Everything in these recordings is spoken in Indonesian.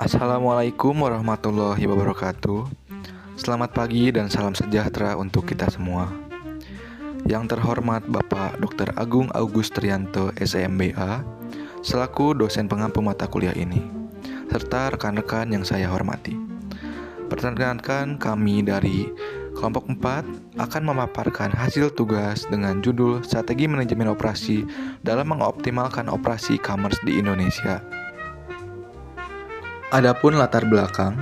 Assalamualaikum warahmatullahi wabarakatuh. Selamat pagi dan salam sejahtera untuk kita semua. Yang terhormat Bapak Dr. Agung Augustrianto SMBA, selaku dosen pengampu mata kuliah ini, serta rekan-rekan yang saya hormati. Perkenalkan, kami dari kelompok 4 akan memaparkan hasil tugas dengan judul Strategi Manajemen Operasi dalam mengoptimalkan operasi e-commerce di Indonesia. Adapun latar belakang,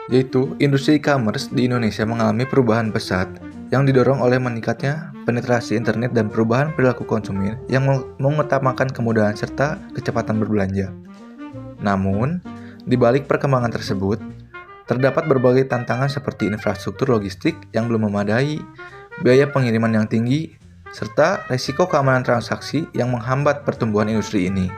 yaitu industri e-commerce di Indonesia mengalami perubahan pesat yang didorong oleh meningkatnya penetrasi internet dan perubahan perilaku konsumen yang mengutamakan kemudahan serta kecepatan berbelanja. Namun, di balik perkembangan tersebut, terdapat berbagai tantangan seperti infrastruktur logistik yang belum memadai, biaya pengiriman yang tinggi, serta risiko keamanan transaksi yang menghambat pertumbuhan industri ini.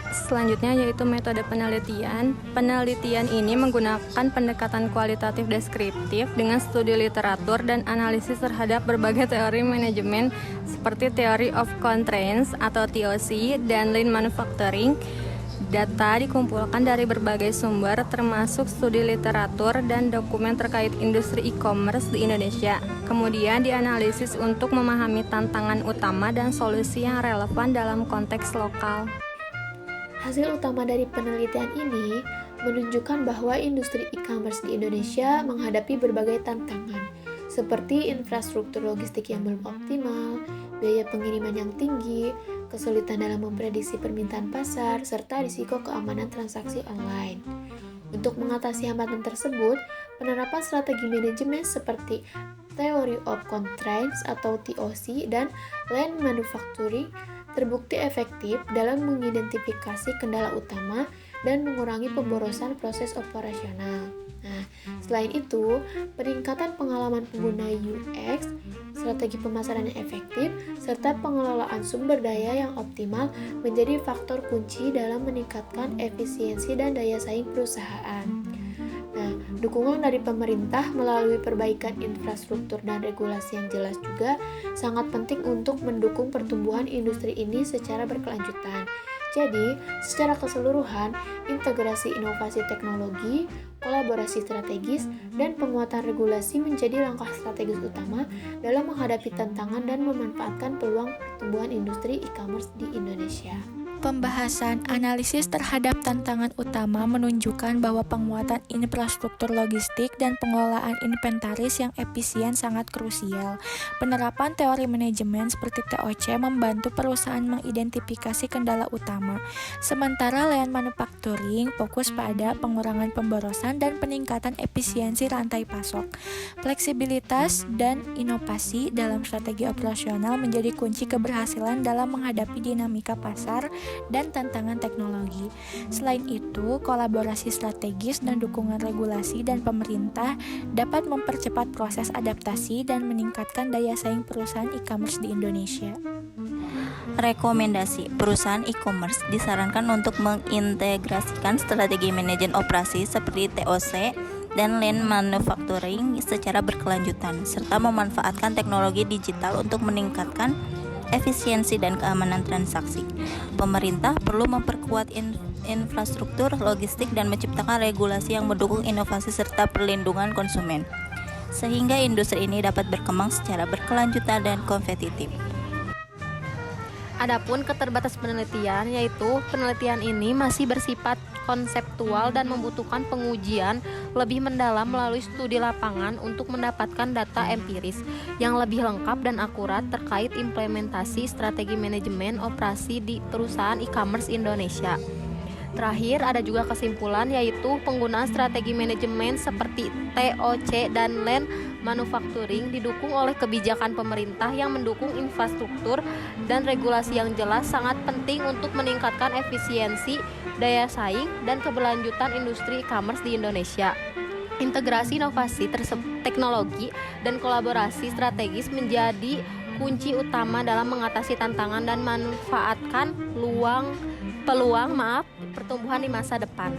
Selanjutnya yaitu metode penelitian. Penelitian ini menggunakan pendekatan kualitatif deskriptif dengan studi literatur dan analisis terhadap berbagai teori manajemen seperti Theory of Constraints atau TOC dan Lean Manufacturing. Data dikumpulkan dari berbagai sumber termasuk studi literatur dan dokumen terkait industri e-commerce di Indonesia. Kemudian dianalisis untuk memahami tantangan utama dan solusi yang relevan dalam konteks lokal. Hasil utama dari penelitian ini menunjukkan bahwa industri e-commerce di Indonesia menghadapi berbagai tantangan, seperti infrastruktur logistik yang belum optimal, biaya pengiriman yang tinggi, kesulitan dalam memprediksi permintaan pasar, serta risiko keamanan transaksi online. Untuk mengatasi hambatan tersebut, penerapan strategi manajemen seperti Theory of Constraints atau TOC dan Lean Manufacturing terbukti efektif dalam mengidentifikasi kendala utama dan mengurangi pemborosan proses operasional. Nah, selain itu, peningkatan pengalaman pengguna UX, strategi pemasaran yang efektif, serta pengelolaan sumber daya yang optimal menjadi faktor kunci dalam meningkatkan efisiensi dan daya saing perusahaan. Nah, dukungan dari pemerintah melalui perbaikan infrastruktur dan regulasi yang jelas juga sangat penting untuk mendukung pertumbuhan industri ini secara berkelanjutan. Jadi, secara keseluruhan, integrasi inovasi teknologi, kolaborasi strategis, dan penguatan regulasi menjadi langkah strategis utama dalam menghadapi tantangan dan memanfaatkan peluang pertumbuhan industri e-commerce di Indonesia. Pembahasan analisis terhadap tantangan utama menunjukkan bahwa penguatan infrastruktur logistik dan pengelolaan inventaris yang efisien sangat krusial. Penerapan teori manajemen seperti TOC membantu perusahaan mengidentifikasi kendala utama, sementara Lean Manufacturing fokus pada pengurangan pemborosan dan peningkatan efisiensi rantai pasok. Fleksibilitas dan inovasi dalam strategi operasional menjadi kunci keberhasilan dalam menghadapi dinamika pasar dan tantangan teknologi. Selain itu, kolaborasi strategis dan dukungan regulasi dan pemerintah dapat mempercepat proses adaptasi dan meningkatkan daya saing perusahaan e-commerce di Indonesia. Rekomendasi: perusahaan e-commerce disarankan untuk mengintegrasikan strategi manajemen operasi seperti TOC dan Lean Manufacturing secara berkelanjutan, serta memanfaatkan teknologi digital untuk meningkatkan efisiensi dan keamanan transaksi. Pemerintah perlu memperkuat infrastruktur logistik dan menciptakan regulasi yang mendukung inovasi serta perlindungan konsumen, sehingga industri ini dapat berkembang secara berkelanjutan dan kompetitif. Adapun keterbatasan penelitian, yaitu penelitian ini masih bersifat konseptual dan membutuhkan pengujian lebih mendalam melalui studi lapangan untuk mendapatkan data empiris yang lebih lengkap dan akurat terkait implementasi strategi manajemen operasi di perusahaan e-commerce Indonesia. Terakhir, ada juga kesimpulan, yaitu penggunaan strategi manajemen seperti TOC dan Lean Manufacturing didukung oleh kebijakan pemerintah yang mendukung infrastruktur dan regulasi yang jelas sangat penting untuk meningkatkan efisiensi, daya saing, dan keberlanjutan industri e-commerce di Indonesia. Integrasi inovasi teknologi dan kolaborasi strategis menjadi kunci utama dalam mengatasi tantangan dan manfaatkan peluang pertumbuhan di masa depan.